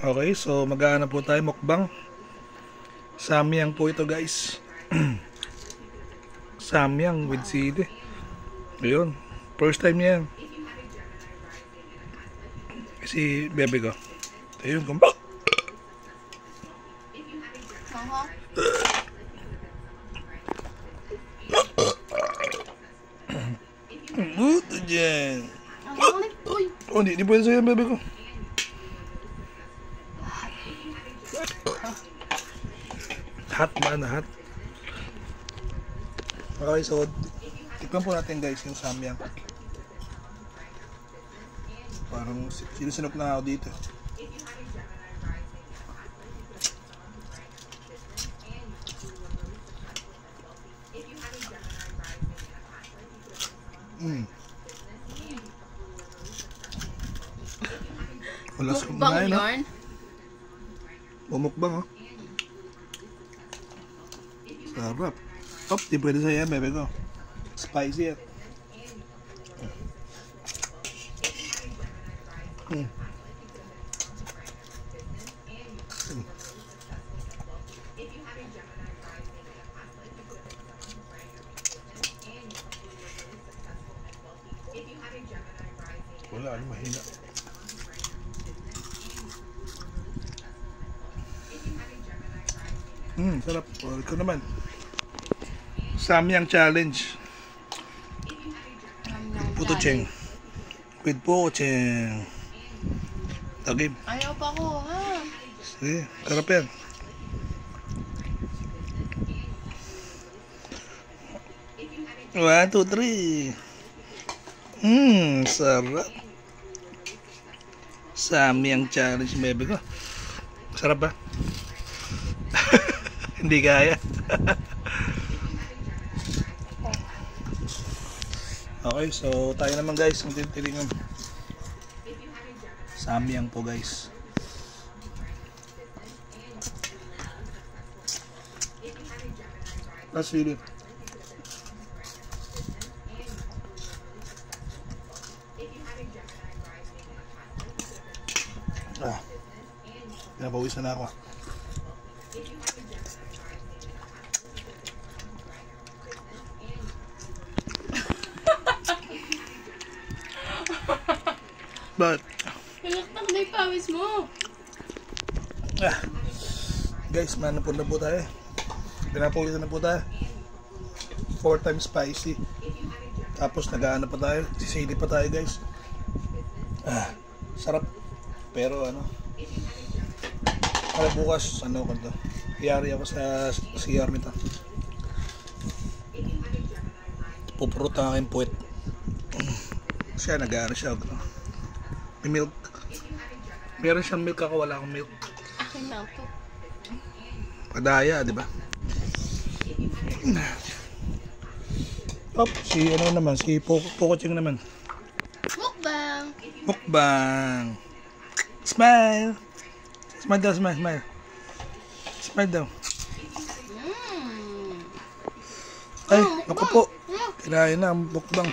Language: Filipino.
Okay, so mag-aana po tayo mukbang. Samyang po ito guys. Samyang with sili. Ayun, first time niya yan. Kasi bebe ko. Ayun, kumbak. Buto dyan. Oh, hindi pwede sa'yo bebe ko. Hot man, hot. Okay, so tikman po natin guys yung samyang. Parang sinusunok na ako dito. Wala sa kumain, no? Bumukbang, oh. Sarap. Top, di pwede sa'yo, bebe ko. Spicy yan. Wala, ano mahina. Sarap. Ikaw naman. Samyang challenge. Puto cheng. With po cheng. Tagim. Ayaw pa ko, ha? Sige, sarap yan. One, two, three. Sarap. Samyang challenge, bebe ko. Sarap ba? Hindi kaya. Okay, so tayo naman guys, magtitiringan. Samyang po guys. Pasili. Pinapawisan na ako. But Pilaktak na yung pawis mo. Guys, manapon na po tayo. Pinapawisan na po tayo. 4 times spicy. Tapos nag-aana pa tayo. Sisili pa tayo guys. Sarap. Pero ano, para bukas ano ko to, iyari ako sa CR nito. Pupurot ang aking puwet. Siya nag-aana siya. May milk. Meron siyang milk, ako wala akong milk. Akin na ito. Padaya, di ba? Si ano naman, si Poco Cheng naman. Mukbang! Mukbang! Smile! Smile daw, smile, smile. Smile daw. Ay, naku po. Kinain na ang mukbang.